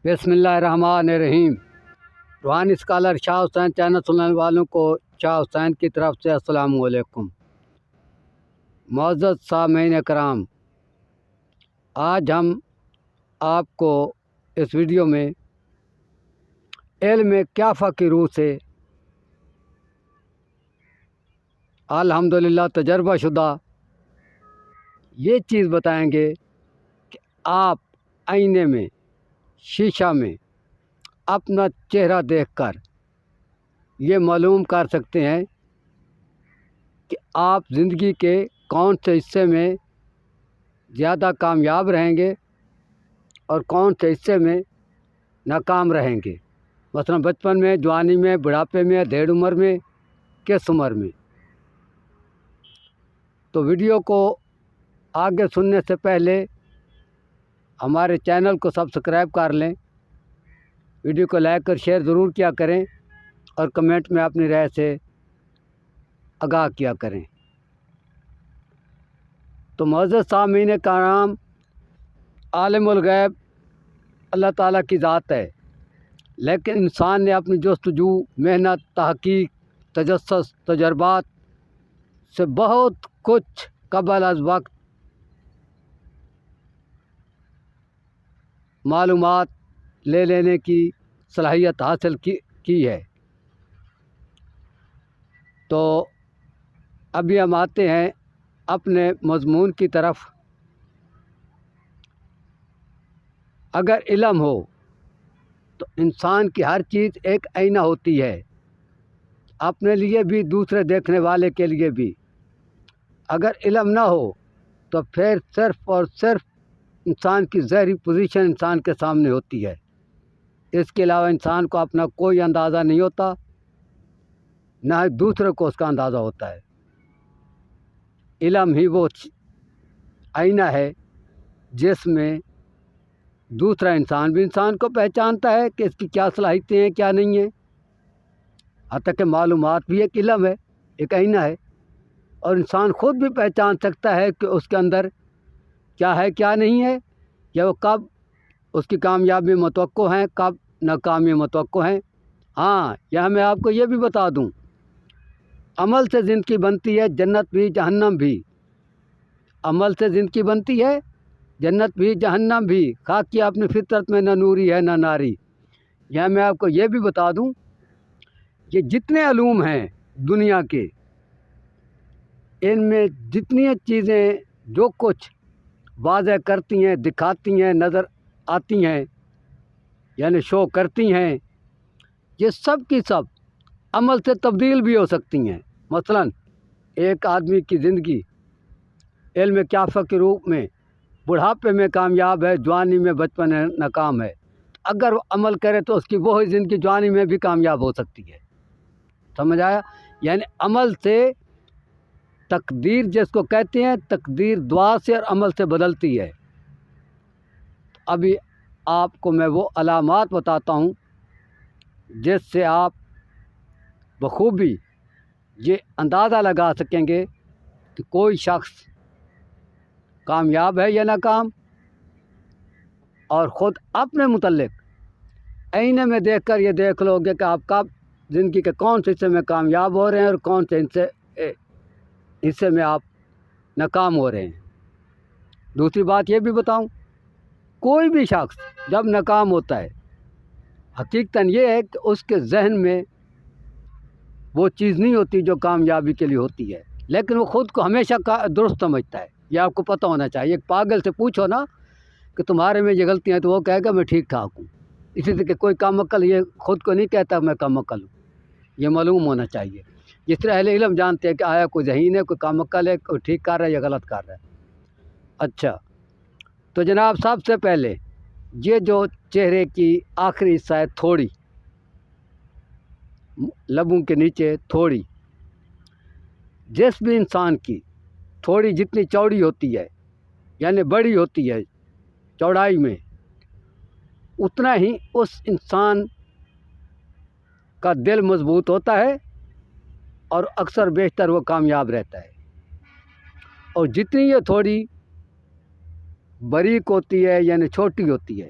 بسم اللہ الرحمن الرحیم۔ روحانی اسکالر شاہ حسین چینل سننے والوں کو شاہ حسین کی طرف سے السلام علیکم۔ معزز سامعین کرام، آج ہم آپ کو اس ویڈیو میں علم کیافہ کی روح سے الحمدللہ تجربہ شدہ یہ چیز بتائیں گے کہ آپ آئینے میں، شیشہ میں اپنا چہرہ دیکھ کر یہ معلوم کر سکتے ہیں کہ آپ زندگی کے کون سے حصے میں زیادہ کامیاب رہیں گے اور کون سے حصے میں ناکام رہیں گے، مثلا بچپن میں، جوانی میں، بڑھاپے میں، دھیڑ عمر میں، کس عمر میں۔ تو ویڈیو کو آگے سننے سے پہلے ہمارے چینل کو سبسکرائب کر لیں، ویڈیو کو لائک اور شیئر ضرور کیا کریں اور کمنٹ میں اپنی رائے سے آگاہ کیا کریں۔ تو معزز سامعین کرام، عالم الغیب اللہ تعالیٰ کی ذات ہے، لیکن انسان نے اپنی جستجو، محنت، تحقیق، تجسس، تجربات سے بہت کچھ قبل از وقت معلومات لے لینے کی صلاحیت حاصل کی ہے۔ تو ابھی ہم آتے ہیں اپنے مضمون کی طرف۔ اگر علم ہو تو انسان کی ہر چیز ایک آئینہ ہوتی ہے، اپنے لیے بھی، دوسرے دیکھنے والے کے لیے بھی۔ اگر علم نہ ہو تو پھر صرف اور صرف انسان کی ظاہری پوزیشن انسان کے سامنے ہوتی ہے، اس کے علاوہ انسان کو اپنا کوئی اندازہ نہیں ہوتا، نہ ہی دوسرے کو اس کا اندازہ ہوتا ہے۔ علم ہی وہ آئینہ ہے جس میں دوسرا انسان بھی انسان کو پہچانتا ہے کہ اس کی کیا صلاحیتیں ہیں، کیا نہیں ہیں۔ حتیٰ کہ معلومات بھی ایک علم ہے، ایک آئینہ ہے، اور انسان خود بھی پہچان سکتا ہے کہ اس کے اندر کیا ہے، کیا نہیں ہے، یا وہ کب اس کی کامیابی متوقع ہیں، کب ناکامی متوقع ہیں۔ ہاں، یہاں میں آپ کو یہ بھی بتا دوں، عمل سے زندگی بنتی ہے، جنت بھی جہنم بھی۔ عمل سے زندگی بنتی ہے، جنت بھی جہنم بھی، خواہ کی اپنی فطرت میں نہ نوری ہے نہ ناری۔ یہاں میں آپ کو یہ بھی بتا دوں، یہ جتنے علوم ہیں دنیا کے، ان میں جتنی چیزیں جو کچھ واضح کرتی ہیں، دکھاتی ہیں، نظر آتی ہیں، یعنی شو کرتی ہیں، یہ سب کی سب عمل سے تبدیل بھی ہو سکتی ہیں۔ مثلا ایک آدمی کی زندگی علم کیافہ کے روپ میں بڑھاپے میں کامیاب ہے، جوانی میں، بچپن میں ناکام ہے، اگر وہ عمل کرے تو اس کی وہی زندگی جوانی میں بھی کامیاب ہو سکتی ہے۔ سمجھ آیا؟ یعنی عمل سے تقدیر جس کو کہتے ہیں، تقدیر دعا سے اور عمل سے بدلتی ہے۔ ابھی آپ کو میں وہ علامات بتاتا ہوں جس سے آپ بخوبی یہ اندازہ لگا سکیں گے کہ کوئی شخص کامیاب ہے یا ناکام، اور خود اپنے متعلق آئینے میں دیکھ کر یہ دیکھ لو گے کہ آپ کب زندگی کے کون سے حصے میں کامیاب ہو رہے ہیں اور کون سے حصے میں آپ ناکام ہو رہے ہیں۔ دوسری بات یہ بھی بتاؤں، کوئی بھی شخص جب ناکام ہوتا ہے، حقیقتاً یہ ہے کہ اس کے ذہن میں وہ چیز نہیں ہوتی جو کامیابی کے لیے ہوتی ہے، لیکن وہ خود کو ہمیشہ درست سمجھتا ہے۔ یہ آپ کو پتہ ہونا چاہیے۔ ایک پاگل سے پوچھو نا کہ تمہارے میں یہ غلطیاں ہیں، تو وہ کہے گا میں ٹھیک ٹھاک ہوں۔ اسی طرح کہ کوئی کم عقل یہ خود کو نہیں کہتا میں کم عقل ہوں، یہ معلوم ہونا چاہیے۔ جس طرح اہل علم جانتے ہیں کہ آیا کوئی ذہین ہے، کوئی کم عقل ہے، کوئی ٹھیک کر رہا ہے یا غلط کر رہا ہے۔ اچھا، تو جناب سب سے پہلے یہ جو چہرے کی آخری حصہ ہے، تھوڑی لبوں کے نیچے تھوڑی، جس بھی انسان کی تھوڑی جتنی چوڑی ہوتی ہے، یعنی بڑی ہوتی ہے چوڑائی میں، اتنا ہی اس انسان کا دل مضبوط ہوتا ہے اور اکثر بیشتر وہ کامیاب رہتا ہے۔ اور جتنی یہ تھوڑی باریک ہوتی ہے، یعنی چھوٹی ہوتی ہے،